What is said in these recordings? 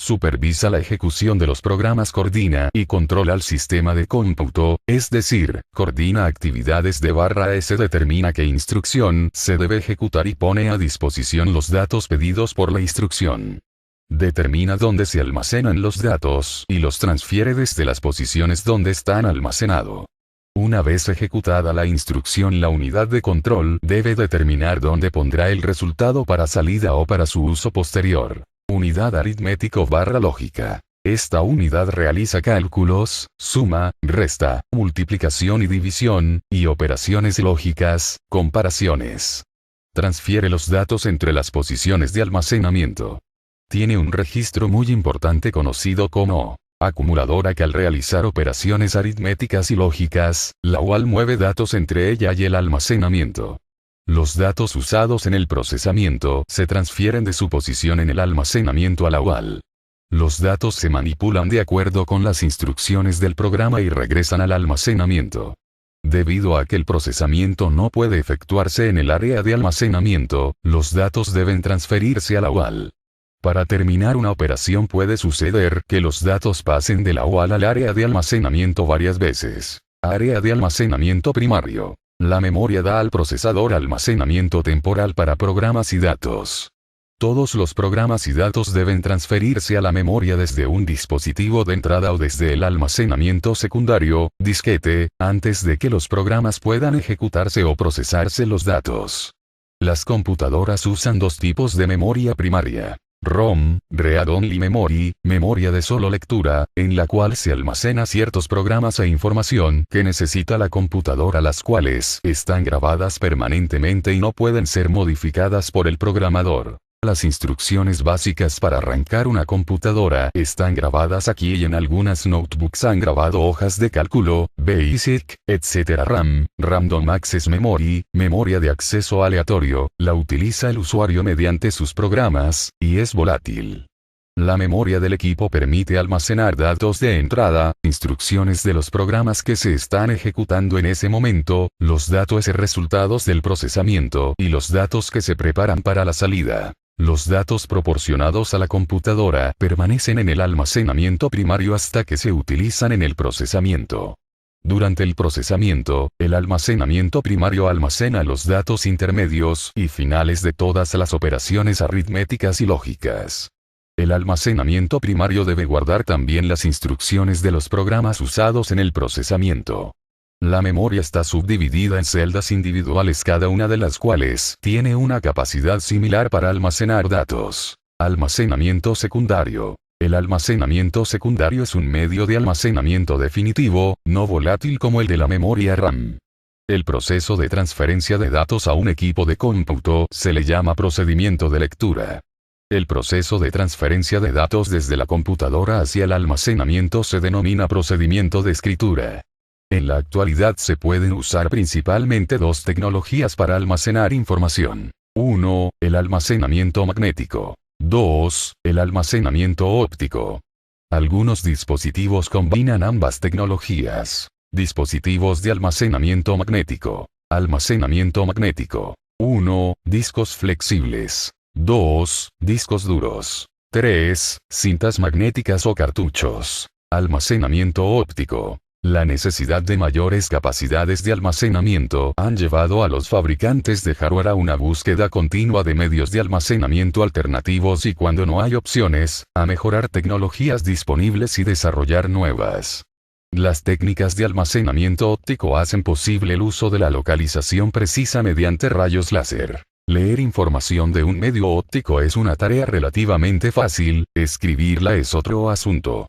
supervisa la ejecución de los programas, coordina y controla el sistema de cómputo, es decir, coordina actividades de /S, determina qué instrucción se debe ejecutar y pone a disposición los datos pedidos por la instrucción. Determina dónde se almacenan los datos y los transfiere desde las posiciones donde están almacenados. Una vez ejecutada la instrucción, la unidad de control debe determinar dónde pondrá el resultado para salida o para su uso posterior. Unidad aritmético/lógica. Esta unidad realiza cálculos, suma, resta, multiplicación y división, y operaciones lógicas, comparaciones. Transfiere los datos entre las posiciones de almacenamiento. Tiene un registro muy importante conocido como acumuladora, que al realizar operaciones aritméticas y lógicas, la UAL mueve datos entre ella y el almacenamiento. Los datos usados en el procesamiento se transfieren de su posición en el almacenamiento a la UAL. Los datos se manipulan de acuerdo con las instrucciones del programa y regresan al almacenamiento. Debido a que el procesamiento no puede efectuarse en el área de almacenamiento, los datos deben transferirse a la UAL. Para terminar una operación puede suceder que los datos pasen de la UAL al área de almacenamiento varias veces. Área de almacenamiento primario. La memoria da al procesador almacenamiento temporal para programas y datos. Todos los programas y datos deben transferirse a la memoria desde un dispositivo de entrada o desde el almacenamiento secundario, disquete, antes de que los programas puedan ejecutarse o procesarse los datos. Las computadoras usan dos tipos de memoria primaria. ROM, Read Only Memory, memoria de solo lectura, en la cual se almacena ciertos programas e información que necesita la computadora, las cuales están grabadas permanentemente y no pueden ser modificadas por el programador. Las instrucciones básicas para arrancar una computadora están grabadas aquí y en algunas notebooks han grabado hojas de cálculo, BASIC, etc. RAM, Random Access Memory, memoria de acceso aleatorio, la utiliza el usuario mediante sus programas, y es volátil. La memoria del equipo permite almacenar datos de entrada, instrucciones de los programas que se están ejecutando en ese momento, los datos y resultados del procesamiento y los datos que se preparan para la salida. Los datos proporcionados a la computadora permanecen en el almacenamiento primario hasta que se utilizan en el procesamiento. Durante el procesamiento, el almacenamiento primario almacena los datos intermedios y finales de todas las operaciones aritméticas y lógicas. El almacenamiento primario debe guardar también las instrucciones de los programas usados en el procesamiento. La memoria está subdividida en celdas individuales, cada una de las cuales tiene una capacidad similar para almacenar datos. Almacenamiento secundario. El almacenamiento secundario es un medio de almacenamiento definitivo, no volátil como el de la memoria RAM. El proceso de transferencia de datos a un equipo de cómputo se le llama procedimiento de lectura. El proceso de transferencia de datos desde la computadora hacia el almacenamiento se denomina procedimiento de escritura. En la actualidad se pueden usar principalmente dos tecnologías para almacenar información. 1. El almacenamiento magnético. 2. El almacenamiento óptico. Algunos dispositivos combinan ambas tecnologías. Dispositivos de almacenamiento magnético. Almacenamiento magnético. 1. Discos flexibles. 2. Discos duros. 3. Cintas magnéticas o cartuchos. Almacenamiento óptico. La necesidad de mayores capacidades de almacenamiento han llevado a los fabricantes de hardware a una búsqueda continua de medios de almacenamiento alternativos y, cuando no hay opciones, a mejorar tecnologías disponibles y desarrollar nuevas. Las técnicas de almacenamiento óptico hacen posible el uso de la localización precisa mediante rayos láser. Leer información de un medio óptico es una tarea relativamente fácil, escribirla es otro asunto.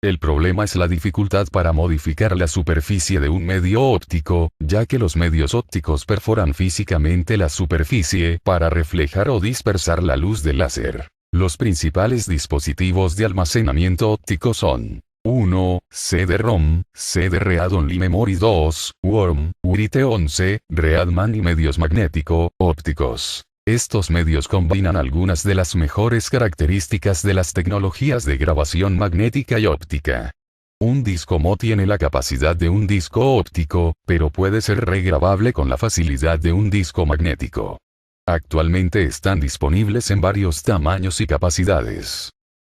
El problema es la dificultad para modificar la superficie de un medio óptico, ya que los medios ópticos perforan físicamente la superficie para reflejar o dispersar la luz del láser. Los principales dispositivos de almacenamiento óptico son 1. CD-ROM, CD-Read Only Memory. 2. WORM, URIT-11, Readman y medios magnético-ópticos. Estos medios combinan algunas de las mejores características de las tecnologías de grabación magnética y óptica. Un disco MO tiene la capacidad de un disco óptico, pero puede ser regrabable con la facilidad de un disco magnético. Actualmente están disponibles en varios tamaños y capacidades.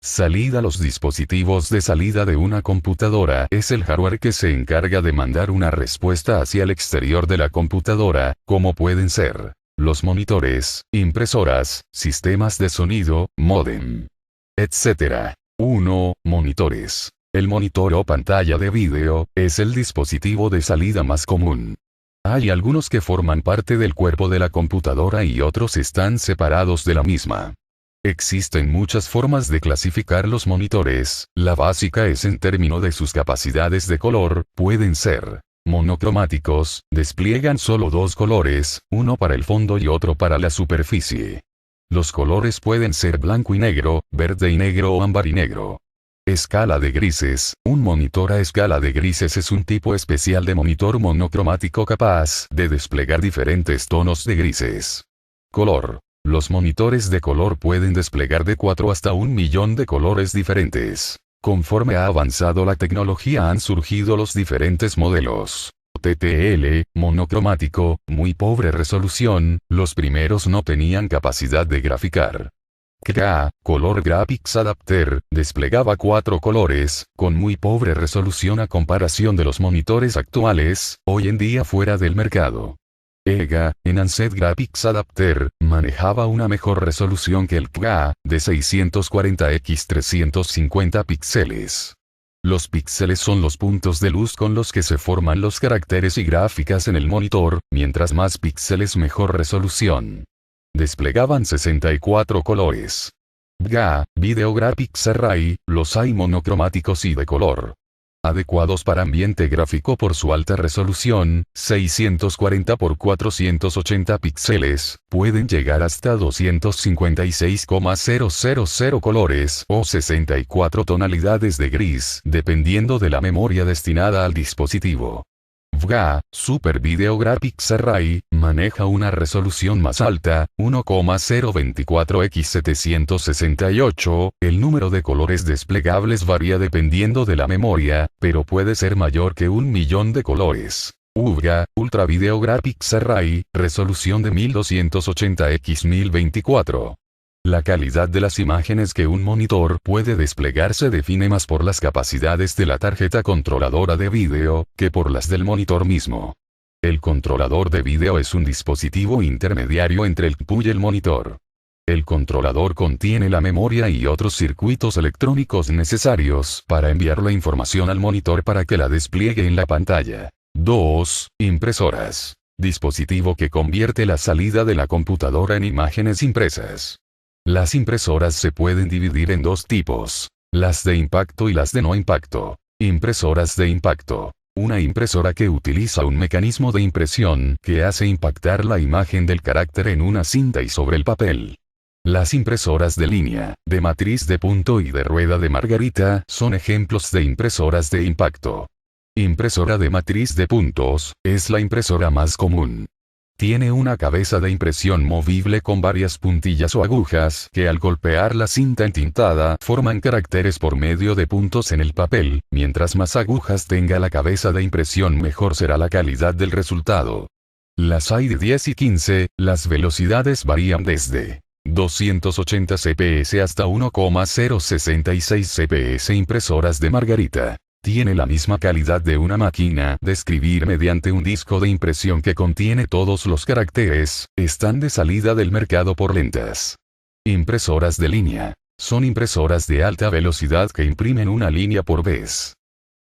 Salida. Los dispositivos de salida de una computadora es el hardware que se encarga de mandar una respuesta hacia el exterior de la computadora, como pueden ser los monitores, impresoras, sistemas de sonido, módem, etc. 1. Monitores. El monitor o pantalla de vídeo es el dispositivo de salida más común. Hay algunos que forman parte del cuerpo de la computadora y otros están separados de la misma. Existen muchas formas de clasificar los monitores. La básica es en términos de sus capacidades de color. Pueden ser monocromáticos, despliegan solo dos colores, uno para el fondo y otro para la superficie. Los colores pueden ser blanco y negro, verde y negro o ámbar y negro. Escala de grises. Un monitor a escala de grises es un tipo especial de monitor monocromático capaz de desplegar diferentes tonos de grises. Color. Los monitores de color pueden desplegar de 4 hasta 1 millón de colores diferentes. Conforme ha avanzado la tecnología han surgido los diferentes modelos. TTL, monocromático, muy pobre resolución, los primeros no tenían capacidad de graficar. CGA, Color Graphics Adapter, desplegaba 4 colores, con muy pobre resolución a comparación de los monitores actuales, hoy en día fuera del mercado. EGA, Enhanced Graphics Adapter, manejaba una mejor resolución que el CGA, de 640x 350 píxeles. Los píxeles son los puntos de luz con los que se forman los caracteres y gráficas en el monitor, mientras más píxeles mejor resolución. Desplegaban 64 colores. VGA, Video Graphics Array, los hay monocromáticos y de color. Adecuados para ambiente gráfico por su alta resolución, 640 x 480 píxeles, pueden llegar hasta 256,000 colores o 64 tonalidades de gris, dependiendo de la memoria destinada al dispositivo. VGA, Super Video Graphics Array, maneja una resolución más alta, 1,024x 768, el número de colores desplegables varía dependiendo de la memoria, pero puede ser mayor que 1 millón de colores. UVGA, Ultra Video Graphics Array, resolución de 1280x 1024. La calidad de las imágenes que un monitor puede desplegar se define más por las capacidades de la tarjeta controladora de vídeo, que por las del monitor mismo. El controlador de vídeo es un dispositivo intermediario entre el CPU y el monitor. El controlador contiene la memoria y otros circuitos electrónicos necesarios para enviar la información al monitor para que la despliegue en la pantalla. 2. Impresoras. Dispositivo que convierte la salida de la computadora en imágenes impresas. Las impresoras se pueden dividir en dos tipos, las de impacto y las de no impacto. Impresoras de impacto. Una impresora que utiliza un mecanismo de impresión que hace impactar la imagen del carácter en una cinta y sobre el papel. Las impresoras de línea, de matriz de punto y de rueda de margarita son ejemplos de impresoras de impacto. Impresora de matriz de puntos, es la impresora más común. Tiene una cabeza de impresión movible con varias puntillas o agujas que al golpear la cinta entintada forman caracteres por medio de puntos en el papel. Mientras más agujas tenga la cabeza de impresión mejor será la calidad del resultado. Las hay de 10 y 15, las velocidades varían desde 280 CPS hasta 1,066 CPS. Impresoras de margarita. Tiene la misma calidad de una máquina de escribir mediante un disco de impresión que contiene todos los caracteres, están de salida del mercado por lentas. Impresoras de línea. Son impresoras de alta velocidad que imprimen una línea por vez.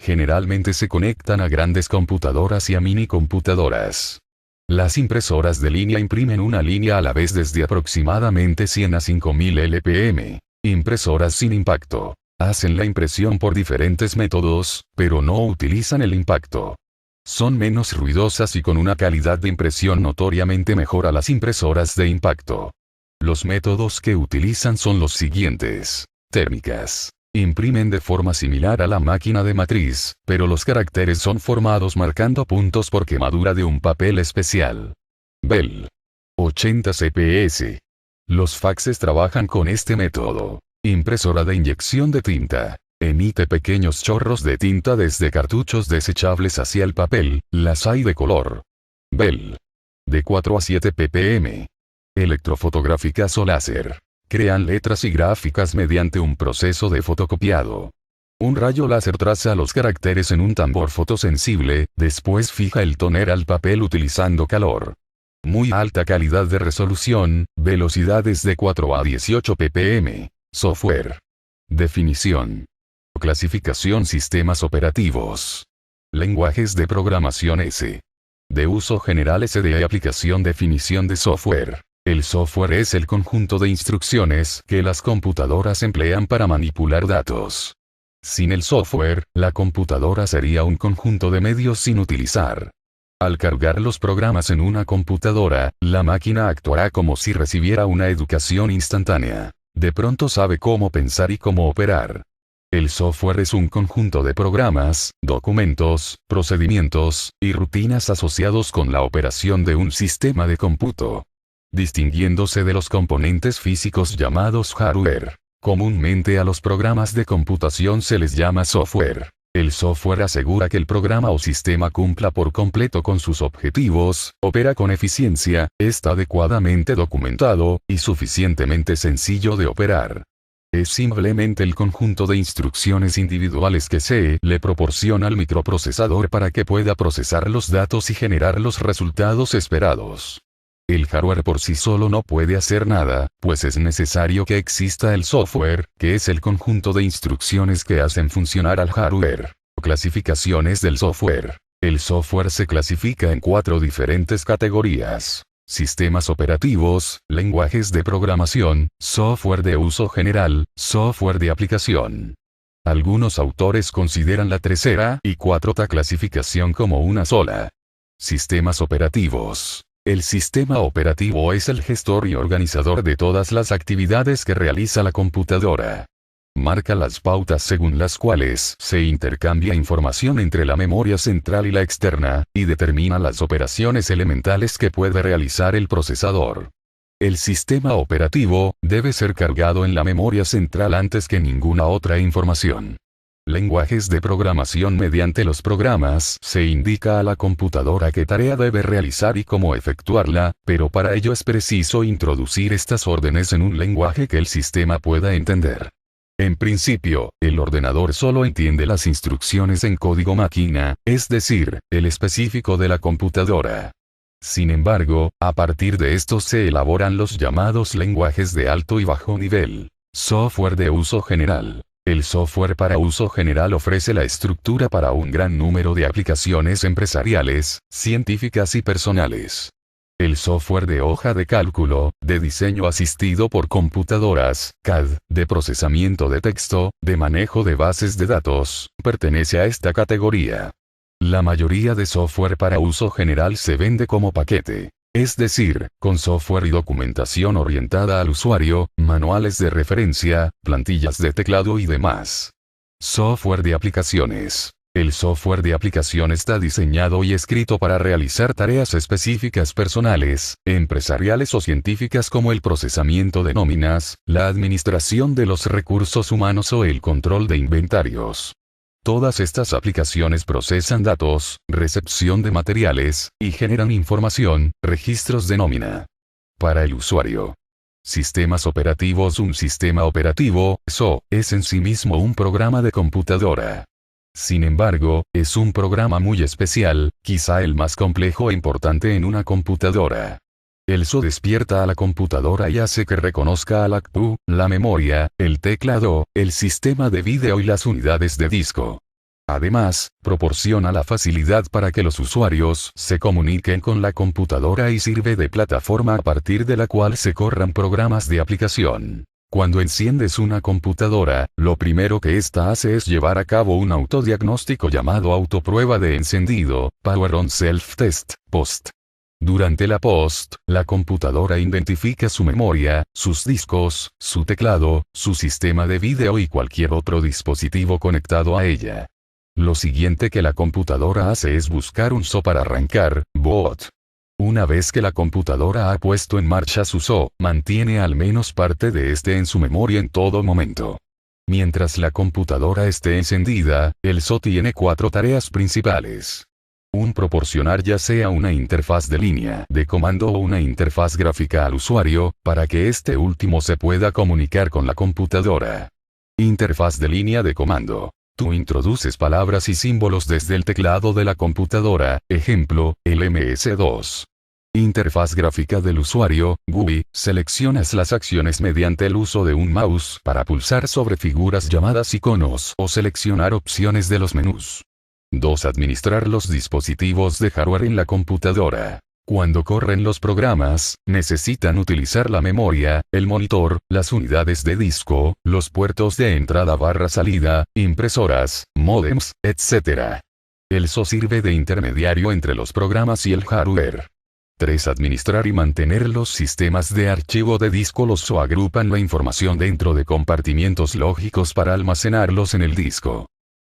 Generalmente se conectan a grandes computadoras y a mini computadoras. Las impresoras de línea imprimen una línea a la vez desde aproximadamente 100 a 5000 LPM. Impresoras sin impacto. Hacen la impresión por diferentes métodos, pero no utilizan el impacto. Son menos ruidosas y con una calidad de impresión notoriamente mejor a las impresoras de impacto. Los métodos que utilizan son los siguientes. Térmicas. Imprimen de forma similar a la máquina de matriz, pero los caracteres son formados marcando puntos por quemadura de un papel especial. Bell. 80 CPS. Los faxes trabajan con este método. Impresora de inyección de tinta. Emite pequeños chorros de tinta desde cartuchos desechables hacia el papel, las hay de color. Bell. De 4 a 7 ppm. Electrofotográficas o láser. Crean letras y gráficas mediante un proceso de fotocopiado. Un rayo láser traza los caracteres en un tambor fotosensible, después fija el tóner al papel utilizando calor. Muy alta calidad de resolución, velocidades de 4 a 18 ppm. Software. Definición. Clasificación: sistemas operativos. Lenguajes de programación S. De uso general. SDE. Aplicación. Definición de software. El software es el conjunto de instrucciones que las computadoras emplean para manipular datos. Sin el software, la computadora sería un conjunto de medios sin utilizar. Al cargar los programas en una computadora, la máquina actuará como si recibiera una educación instantánea. De pronto sabe cómo pensar y cómo operar. El software es un conjunto de programas, documentos, procedimientos, y rutinas asociados con la operación de un sistema de cómputo. Distinguiéndose de los componentes físicos llamados hardware. Comúnmente a los programas de computación se les llama software. El software asegura que el programa o sistema cumpla por completo con sus objetivos, opera con eficiencia, está adecuadamente documentado, y suficientemente sencillo de operar. Es simplemente el conjunto de instrucciones individuales que se le proporciona al microprocesador para que pueda procesar los datos y generar los resultados esperados. El hardware por sí solo no puede hacer nada, pues es necesario que exista el software, que es el conjunto de instrucciones que hacen funcionar al hardware. Clasificaciones del software. El software se clasifica en 4 diferentes categorías: sistemas operativos, lenguajes de programación, software de uso general, software de aplicación. Algunos autores consideran la tercera y cuarta clasificación como una sola. Sistemas operativos. El sistema operativo es el gestor y organizador de todas las actividades que realiza la computadora. Marca las pautas según las cuales se intercambia información entre la memoria central y la externa, y determina las operaciones elementales que puede realizar el procesador. El sistema operativo debe ser cargado en la memoria central antes que ninguna otra información. Lenguajes de programación. Mediante los programas se indica a la computadora qué tarea debe realizar y cómo efectuarla, pero para ello es preciso introducir estas órdenes en un lenguaje que el sistema pueda entender. En principio, el ordenador solo entiende las instrucciones en código máquina, es decir, el específico de la computadora. Sin embargo, a partir de estos se elaboran los llamados lenguajes de alto y bajo nivel. Software de uso general. El software para uso general ofrece la estructura para un gran número de aplicaciones empresariales, científicas y personales. El software de hoja de cálculo, de diseño asistido por computadoras, CAD, de procesamiento de texto, de manejo de bases de datos, pertenece a esta categoría. La mayoría de software para uso general se vende como paquete. Es decir, con software y documentación orientada al usuario, manuales de referencia, plantillas de teclado y demás. Software de aplicaciones. El software de aplicación está diseñado y escrito para realizar tareas específicas personales, empresariales o científicas como el procesamiento de nóminas, la administración de los recursos humanos o el control de inventarios. Todas estas aplicaciones procesan datos, recepción de materiales, y generan información, registros de nómina. Para el usuario. Sistemas operativos. Un sistema operativo, SO, es en sí mismo un programa de computadora. Sin embargo, es un programa muy especial, quizá el más complejo e importante en una computadora. El SO despierta a la computadora y hace que reconozca a la CPU, la memoria, el teclado, el sistema de vídeo y las unidades de disco. Además, proporciona la facilidad para que los usuarios se comuniquen con la computadora y sirve de plataforma a partir de la cual se corran programas de aplicación. Cuando enciendes una computadora, lo primero que ésta hace es llevar a cabo un autodiagnóstico llamado autoprueba de encendido, Power On Self Test, POST. Durante la POST, la computadora identifica su memoria, sus discos, su teclado, su sistema de vídeo y cualquier otro dispositivo conectado a ella. Lo siguiente que la computadora hace es buscar un SO para arrancar, boot. Una vez que la computadora ha puesto en marcha su SO, mantiene al menos parte de este en su memoria en todo momento. Mientras la computadora esté encendida, el SO tiene 4 tareas principales. Proporcionar ya sea una interfaz de línea de comando o una interfaz gráfica al usuario, para que este último se pueda comunicar con la computadora. Interfaz de línea de comando. Tú introduces palabras y símbolos desde el teclado de la computadora, ejemplo, el MS2. Interfaz gráfica del usuario, GUI, seleccionas las acciones mediante el uso de un mouse para pulsar sobre figuras llamadas iconos o seleccionar opciones de los menús. 2. Administrar los dispositivos de hardware en la computadora. Cuando corren los programas, necesitan utilizar la memoria, el monitor, las unidades de disco, los puertos de entrada/salida, impresoras, módems, etc. El SO sirve de intermediario entre los programas y el hardware. 3. Administrar y mantener los sistemas de archivo de disco. Los SO agrupan la información dentro de compartimientos lógicos para almacenarlos en el disco.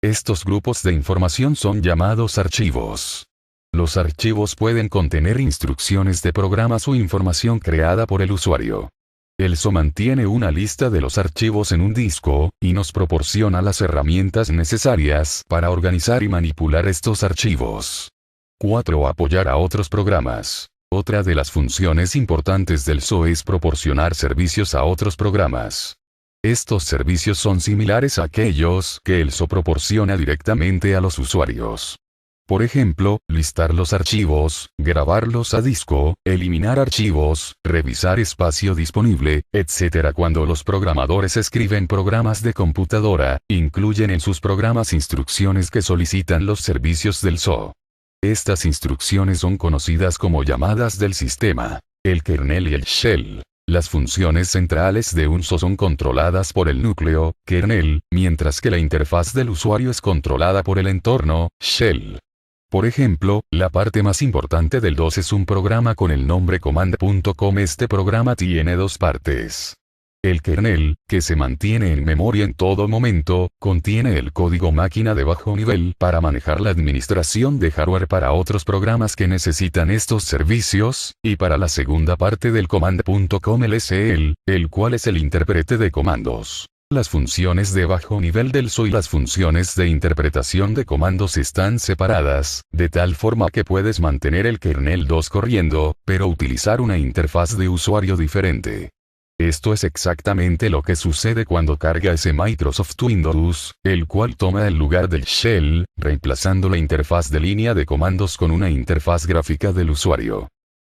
Estos grupos de información son llamados archivos. Los archivos pueden contener instrucciones de programas o información creada por el usuario. El SO mantiene una lista de los archivos en un disco, y nos proporciona las herramientas necesarias para organizar y manipular estos archivos. 4. Apoyar a otros programas. Otra de las funciones importantes del SO es proporcionar servicios a otros programas. Estos servicios son similares a aquellos que el SO proporciona directamente a los usuarios. Por ejemplo, listar los archivos, grabarlos a disco, eliminar archivos, revisar espacio disponible, etc. Cuando los programadores escriben programas de computadora, incluyen en sus programas instrucciones que solicitan los servicios del SO. Estas instrucciones son conocidas como llamadas del sistema, el kernel y el shell. Las funciones centrales de un SO son controladas por el núcleo, kernel, mientras que la interfaz del usuario es controlada por el entorno, shell. Por ejemplo, la parte más importante del DOS es un programa con el nombre command.com. Este programa tiene dos partes. El kernel, que se mantiene en memoria en todo momento, contiene el código máquina de bajo nivel para manejar la administración de hardware para otros programas que necesitan estos servicios, y para la segunda parte del command.com el SL, el cual es el intérprete de comandos. Las funciones de bajo nivel del SO y las funciones de interpretación de comandos están separadas, de tal forma que puedes mantener el kernel 2 corriendo, pero utilizar una interfaz de usuario diferente. Esto es exactamente lo que sucede cuando carga ese Microsoft Windows, el cual toma el lugar del shell, reemplazando la interfaz de línea de comandos con una interfaz gráfica del usuario.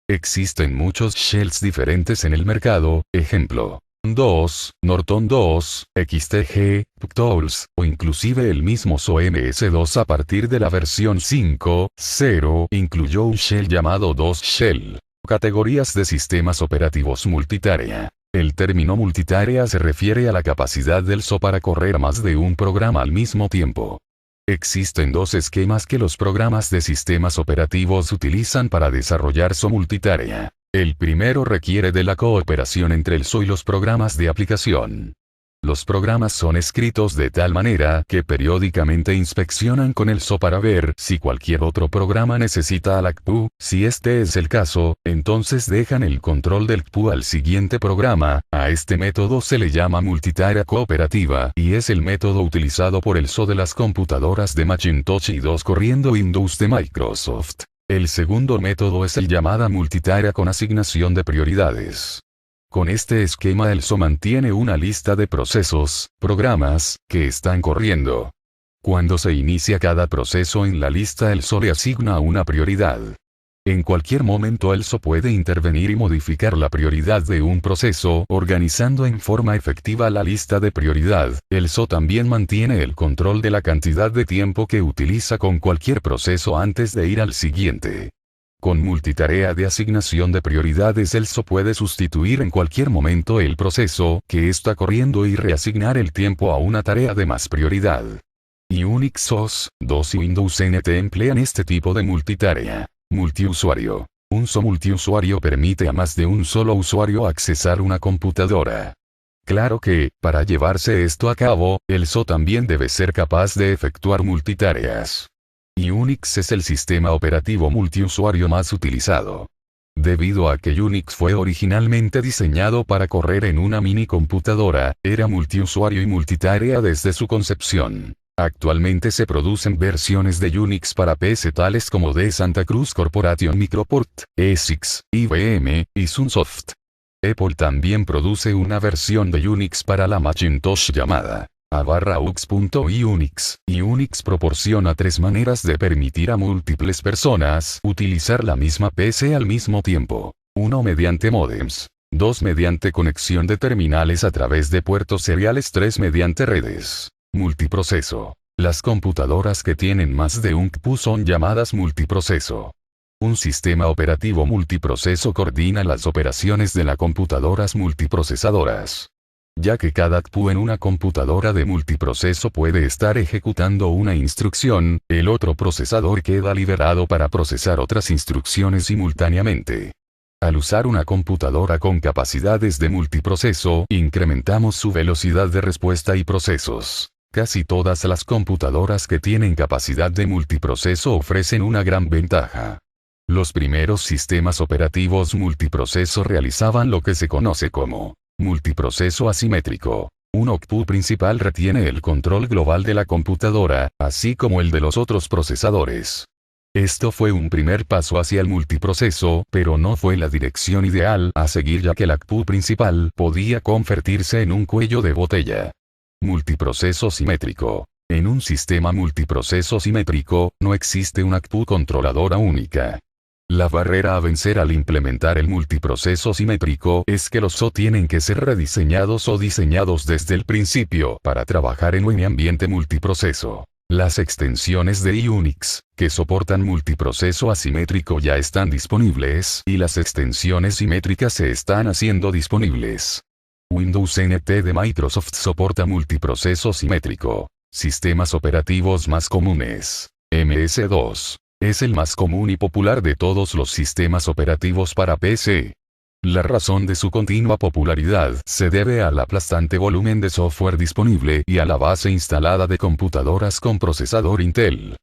Existen muchos shells diferentes en el mercado, ejemplo. 2, Norton 2, XTG, PuckTools, o inclusive el mismo SO MS2 a partir de la versión 5.0 incluyó un shell llamado 2 Shell. Categorías de sistemas operativos multitarea. El término multitarea se refiere a la capacidad del SO para correr más de un programa al mismo tiempo. Existen dos esquemas que los programas de sistemas operativos utilizan para desarrollar SO multitarea. El primero requiere de la cooperación entre el SO y los programas de aplicación. Los programas son escritos de tal manera que periódicamente inspeccionan con el SO para ver si cualquier otro programa necesita al CPU. Si este es el caso, entonces dejan el control del CPU al siguiente programa. A este método se le llama multitarea cooperativa y es el método utilizado por el SO de las computadoras de Macintosh y DOS corriendo Windows de Microsoft. El segundo método es el llamada multitarea con asignación de prioridades. Con este esquema el SO mantiene una lista de procesos, programas, que están corriendo. Cuando se inicia cada proceso en la lista el SO le asigna una prioridad. En cualquier momento el SO puede intervenir y modificar la prioridad de un proceso organizando en forma efectiva la lista de prioridad. El SO también mantiene el control de la cantidad de tiempo que utiliza con cualquier proceso antes de ir al siguiente. Con multitarea de asignación de prioridades el SO puede sustituir en cualquier momento el proceso que está corriendo y reasignar el tiempo a una tarea de más prioridad. Unix OS, DOS y Windows NT emplean este tipo de multitarea. Multiusuario. Un SO multiusuario permite a más de un solo usuario accesar una computadora. Claro que, para llevarse esto a cabo, el SO también debe ser capaz de efectuar multitareas. Unix es el sistema operativo multiusuario más utilizado. Debido a que Unix fue originalmente diseñado para correr en una mini computadora, era multiusuario y multitarea desde su concepción. Actualmente se producen versiones de Unix para PC tales como de Santa Cruz Corporation Microport, ESIX, IBM, y Sunsoft. Apple también produce una versión de Unix para la Macintosh llamada A/UX.Unix, y Unix proporciona 3 maneras de permitir a múltiples personas utilizar la misma PC al mismo tiempo. 1 mediante modems. 2 mediante conexión de terminales a través de puertos seriales. 3 mediante redes. Multiproceso. Las computadoras que tienen más de un CPU son llamadas multiproceso. Un sistema operativo multiproceso coordina las operaciones de las computadoras multiprocesadoras. Ya que cada CPU en una computadora de multiproceso puede estar ejecutando una instrucción, el otro procesador queda liberado para procesar otras instrucciones simultáneamente. Al usar una computadora con capacidades de multiproceso, incrementamos su velocidad de respuesta y procesos. Casi todas las computadoras que tienen capacidad de multiproceso ofrecen una gran ventaja. Los primeros sistemas operativos multiproceso realizaban lo que se conoce como multiproceso asimétrico. Un CPU principal retiene el control global de la computadora, así como el de los otros procesadores. Esto fue un primer paso hacia el multiproceso, pero no fue la dirección ideal a seguir, ya que la CPU principal podía convertirse en un cuello de botella. Multiproceso simétrico. En un sistema multiproceso simétrico, no existe una CPU controladora única. La barrera a vencer al implementar el multiproceso simétrico es que los SO tienen que ser rediseñados o diseñados desde el principio para trabajar en un ambiente multiproceso. Las extensiones de Unix, que soportan multiproceso asimétrico, ya están disponibles, y las extensiones simétricas se están haciendo disponibles. Windows NT de Microsoft soporta multiproceso simétrico. Sistemas operativos más comunes. MS-DOS. Es el más común y popular de todos los sistemas operativos para PC. La razón de su continua popularidad se debe al aplastante volumen de software disponible y a la base instalada de computadoras con procesador Intel.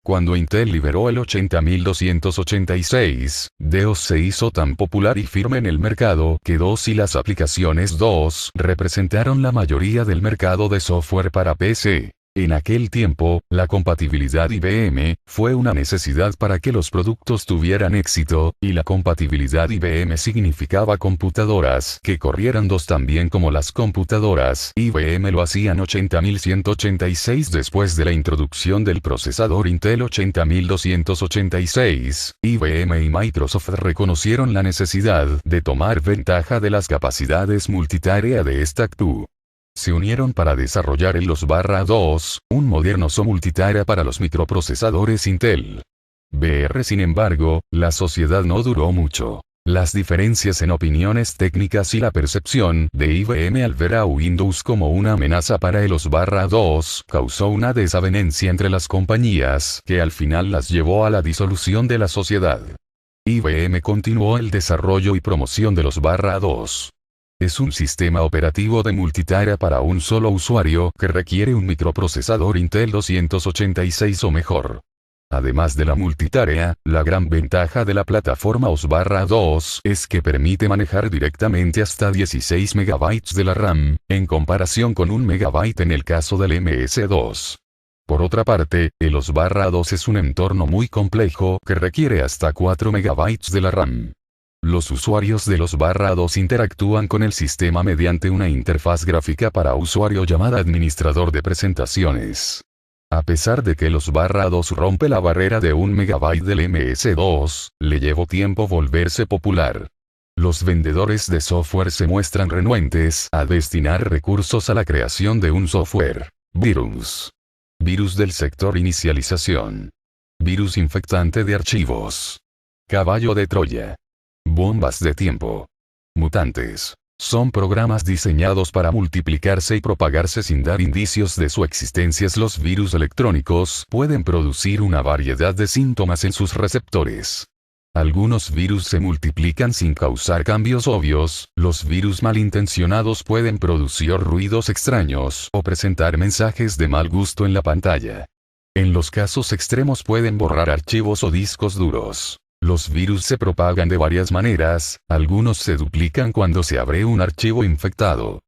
Cuando Intel liberó el 80286, DOS se hizo tan popular y firme en el mercado que DOS y las aplicaciones DOS representaron la mayoría del mercado de software para PC. En aquel tiempo, la compatibilidad IBM fue una necesidad para que los productos tuvieran éxito, y la compatibilidad IBM significaba computadoras que corrieran DOS tan bien como las computadoras IBM lo hacían. 80186. Después de la introducción del procesador Intel 80286, IBM y Microsoft reconocieron la necesidad de tomar ventaja de las capacidades multitarea de esta CPU. Se unieron para desarrollar el LOS/2, un moderno SO multitarea para los microprocesadores Intel. Sin embargo, la sociedad no duró mucho. Las diferencias en opiniones técnicas y la percepción de IBM al ver a Windows como una amenaza para el LOS/2 causó una desavenencia entre las compañías que al final las llevó a la disolución de la sociedad. IBM continuó el desarrollo y promoción de LOS/2. Es un sistema operativo de multitarea para un solo usuario que requiere un microprocesador Intel 286 o mejor. Además de la multitarea, la gran ventaja de la plataforma LOS/2 es que permite manejar directamente hasta 16 MB de la RAM, en comparación con 1 MB en el caso del MS-DOS. Por otra parte, el LOS/2 es un entorno muy complejo que requiere hasta 4 MB de la RAM. Los usuarios de LOS/2 interactúan con el sistema mediante una interfaz gráfica para usuario llamada administrador de presentaciones. A pesar de que LOS/2 rompe la barrera de 1 MB del MS-DOS, le llevó tiempo volverse popular. Los vendedores de software se muestran renuentes a destinar recursos a la creación de un software. Virus. Virus del sector inicialización. Virus infectante de archivos. Caballo de Troya. Bombas de tiempo. Mutantes. Son programas diseñados para multiplicarse y propagarse sin dar indicios de su existencia. Los virus electrónicos pueden producir una variedad de síntomas en sus receptores. Algunos virus se multiplican sin causar cambios obvios. Los virus malintencionados pueden producir ruidos extraños o presentar mensajes de mal gusto en la pantalla. En los casos extremos pueden borrar archivos o discos duros. Los virus se propagan de varias maneras, algunos se duplican cuando se abre un archivo infectado.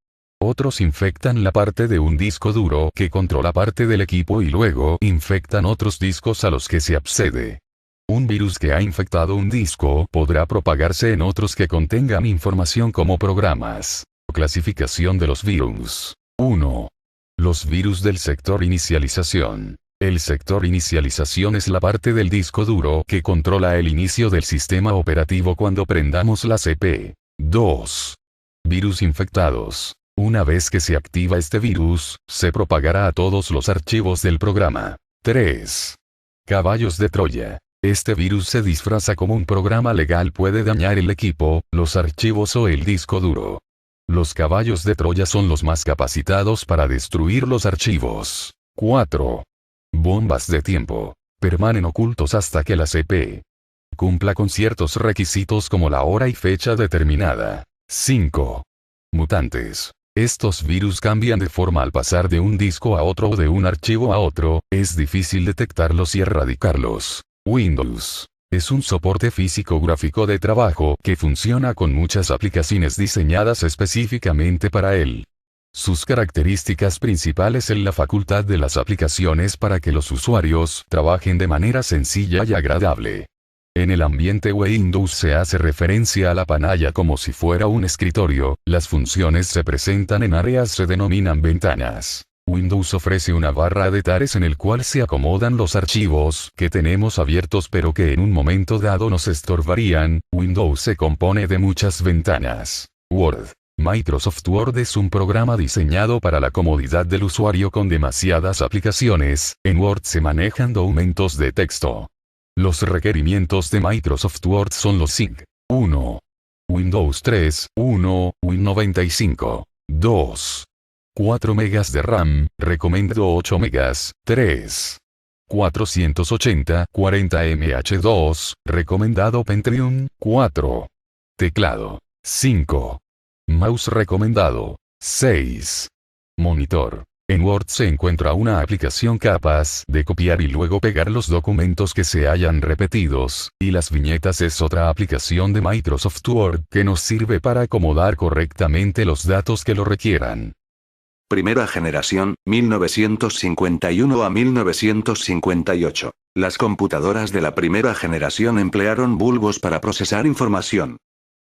Otros infectan la parte de un disco duro que controla parte del equipo y luego infectan otros discos a los que se accede. Un virus que ha infectado un disco podrá propagarse en otros que contengan información como programas. Clasificación de los virus. 1. Los virus del sector inicialización. El sector inicialización es la parte del disco duro que controla el inicio del sistema operativo cuando prendamos la CPU. 2. Virus infectados. Una vez que se activa este virus, se propagará a todos los archivos del programa. 3. Caballos de Troya. Este virus se disfraza como un programa legal, puede dañar el equipo, los archivos o el disco duro. Los caballos de Troya son los más capacitados para destruir los archivos. 4. Bombas de tiempo. Permanecen ocultos hasta que la CPU cumpla con ciertos requisitos como la hora y fecha determinada. 5. Mutantes. Estos virus cambian de forma al pasar de un disco a otro o de un archivo a otro, es difícil detectarlos y erradicarlos. Windows. Es un soporte físico gráfico de trabajo que funciona con muchas aplicaciones diseñadas específicamente para él. Sus características principales son la facultad de las aplicaciones para que los usuarios trabajen de manera sencilla y agradable. En el ambiente Windows se hace referencia a la pantalla como si fuera un escritorio, las funciones se presentan en áreas se denominan ventanas. Windows ofrece una barra de tareas en el cual se acomodan los archivos que tenemos abiertos pero que en un momento dado nos estorbarían. Windows se compone de muchas ventanas. Word. Microsoft Word es un programa diseñado para la comodidad del usuario con demasiadas aplicaciones. En Word se manejan documentos de texto. Los requerimientos de Microsoft Word son los siguientes. 1. Windows 3, 1, Win95. 2. 4 megas de RAM, recomendado 8 megas, 3. 480, 40 mh2, recomendado Pentium, 4. Teclado. 5. Mouse recomendado. 6. Monitor. En Word se encuentra una aplicación capaz de copiar y luego pegar los documentos que se hayan repetidos, y las viñetas es otra aplicación de Microsoft Word que nos sirve para acomodar correctamente los datos que lo requieran. Primera generación, 1951 a 1958. Las computadoras de la primera generación emplearon bulbos para procesar información.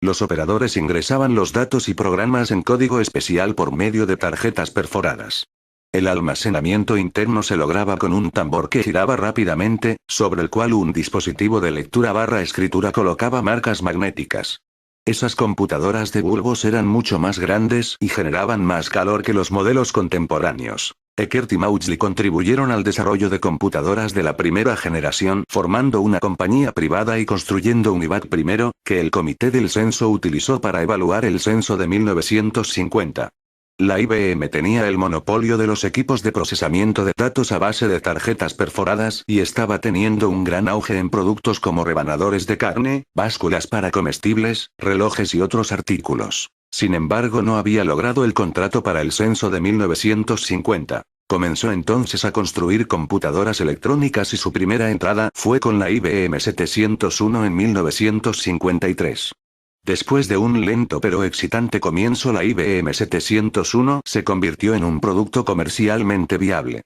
Los operadores ingresaban los datos y programas en código especial por medio de tarjetas perforadas. El almacenamiento interno se lograba con un tambor que giraba rápidamente, sobre el cual un dispositivo de lectura/escritura colocaba marcas magnéticas. Esas computadoras de bulbos eran mucho más grandes y generaban más calor que los modelos contemporáneos. Eckert y Maudsley contribuyeron al desarrollo de computadoras de la primera generación, formando una compañía privada y construyendo un IBAT I, que el Comité del Censo utilizó para evaluar el censo de 1950. La IBM tenía el monopolio de los equipos de procesamiento de datos a base de tarjetas perforadas y estaba teniendo un gran auge en productos como rebanadores de carne, básculas para comestibles, relojes y otros artículos. Sin embargo, no había logrado el contrato para el censo de 1950. Comenzó entonces a construir computadoras electrónicas y su primera entrada fue con la IBM 701 en 1953. Después de un lento pero excitante comienzo, la IBM 701 se convirtió en un producto comercialmente viable.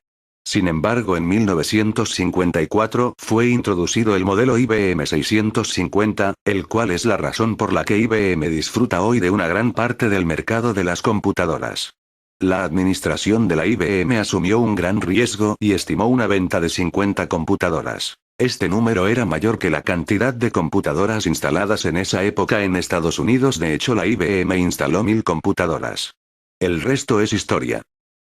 Sin embargo, en 1954 fue introducido el modelo IBM 650, el cual es la razón por la que IBM disfruta hoy de una gran parte del mercado de las computadoras. La administración de la IBM asumió un gran riesgo y estimó una venta de 50 computadoras. Este número era mayor que la cantidad de computadoras instaladas en esa época en Estados Unidos. De hecho, la IBM instaló 1000 computadoras. El resto es historia.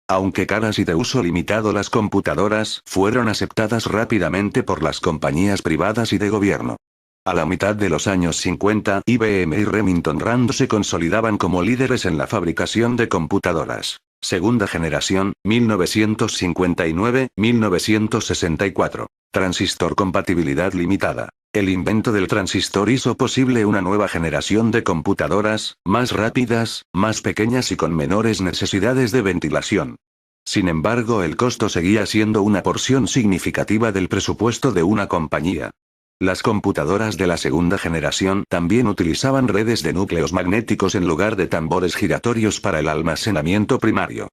Aunque caras y de uso limitado, las computadoras fueron aceptadas rápidamente por las compañías privadas y de gobierno. A la mitad de los años 50, IBM y Remington Rand se consolidaban como líderes en la fabricación de computadoras. Segunda generación, 1959-1964. Transistor compatibilidad limitada. El invento del transistor hizo posible una nueva generación de computadoras, más rápidas, más pequeñas y con menores necesidades de ventilación. Sin embargo, el costo seguía siendo una porción significativa del presupuesto de una compañía. Las computadoras de la segunda generación también utilizaban redes de núcleos magnéticos en lugar de tambores giratorios para el almacenamiento primario.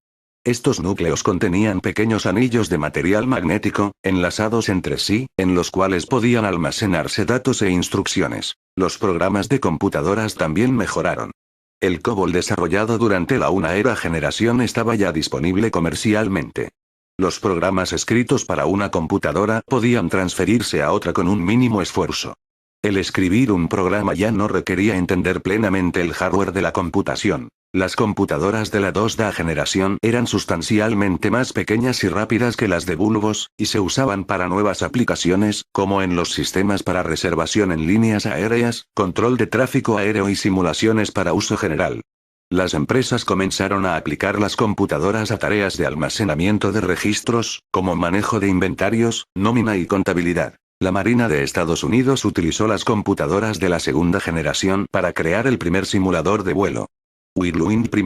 Estos núcleos contenían pequeños anillos de material magnético, enlazados entre sí, en los cuales podían almacenarse datos e instrucciones. Los programas de computadoras también mejoraron. El COBOL desarrollado durante la una era generación estaba ya disponible comercialmente. Los programas escritos para una computadora podían transferirse a otra con un mínimo esfuerzo. El escribir un programa ya no requería entender plenamente el hardware de la computación. Las computadoras de la 2ª generación eran sustancialmente más pequeñas y rápidas que las de bulbos, y se usaban para nuevas aplicaciones, como en los sistemas para reservación en líneas aéreas, control de tráfico aéreo y simulaciones para uso general. Las empresas comenzaron a aplicar las computadoras a tareas de almacenamiento de registros, como manejo de inventarios, nómina y contabilidad. La Marina de Estados Unidos utilizó las computadoras de la segunda generación para crear el primer simulador de vuelo. Whirlwind I.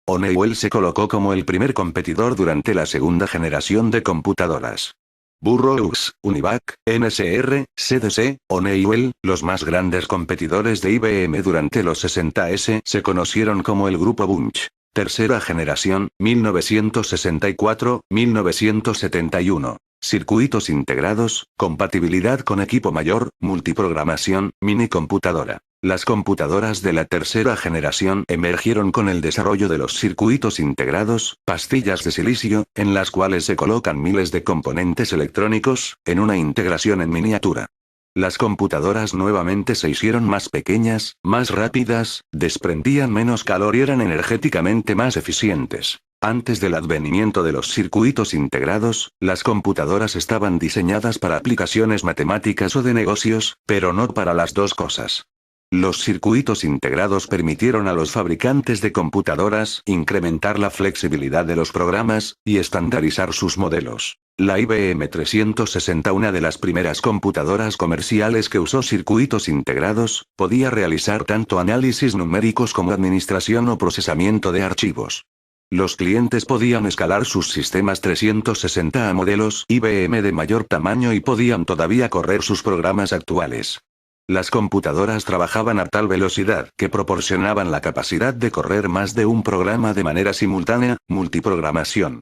Honeywell se colocó como el primer competidor durante la segunda generación de computadoras. Burroughs, Univac, NSR, CDC, Honeywell, los más grandes competidores de IBM durante los 60s, se conocieron como el Grupo Bunch. Tercera generación, 1964-1971. Circuitos integrados, compatibilidad con equipo mayor, multiprogramación, minicomputadora. Las computadoras de la tercera generación emergieron con el desarrollo de los circuitos integrados, pastillas de silicio, en las cuales se colocan miles de componentes electrónicos, en una integración en miniatura. Las computadoras nuevamente se hicieron más pequeñas, más rápidas, desprendían menos calor y eran energéticamente más eficientes. Antes del advenimiento de los circuitos integrados, las computadoras estaban diseñadas para aplicaciones matemáticas o de negocios, pero no para las dos cosas. Los circuitos integrados permitieron a los fabricantes de computadoras incrementar la flexibilidad de los programas y estandarizar sus modelos. La IBM 360, una de las primeras computadoras comerciales que usó circuitos integrados, podía realizar tanto análisis numéricos como administración o procesamiento de archivos. Los clientes podían escalar sus sistemas 360 a modelos IBM de mayor tamaño y podían todavía correr sus programas actuales. Las computadoras trabajaban a tal velocidad que proporcionaban la capacidad de correr más de un programa de manera simultánea, multiprogramación.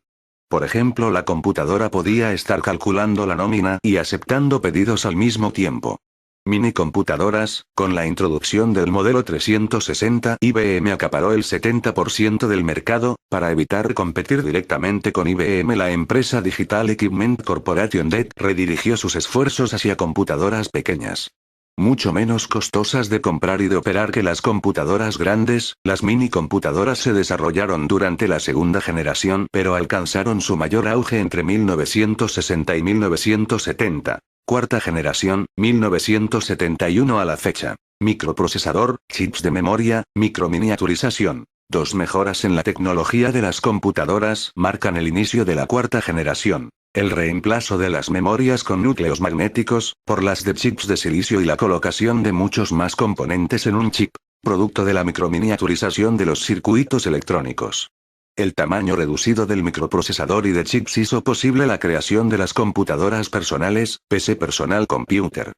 Por ejemplo, la computadora podía estar calculando la nómina y aceptando pedidos al mismo tiempo. Minicomputadoras, con la introducción del modelo 360, IBM acaparó el 70% del mercado. Para evitar competir directamente con IBM, la empresa Digital Equipment Corporation DEC redirigió sus esfuerzos hacia computadoras pequeñas, mucho menos costosas de comprar y de operar que las computadoras grandes. Las minicomputadoras se desarrollaron durante la segunda generación, pero alcanzaron su mayor auge entre 1960 y 1970. Cuarta generación, 1971 a la fecha. Microprocesador, chips de memoria, microminiaturización. Dos mejoras en la tecnología de las computadoras marcan el inicio de la cuarta generación. El reemplazo de las memorias con núcleos magnéticos, por las de chips de silicio y la colocación de muchos más componentes en un chip, producto de la microminiaturización de los circuitos electrónicos. El tamaño reducido del microprocesador y de chips hizo posible la creación de las computadoras personales, PC Personal Computer.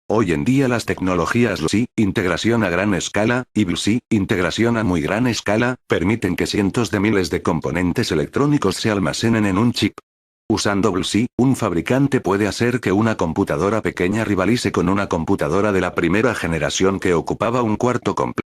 Hoy en día las tecnologías LUSI, integración a gran escala, y BLUSI, integración a muy gran escala, permiten que cientos de miles de componentes electrónicos se almacenen en un chip. Usando BLUSI, un fabricante puede hacer que una computadora pequeña rivalice con una computadora de la primera generación que ocupaba un cuarto completo.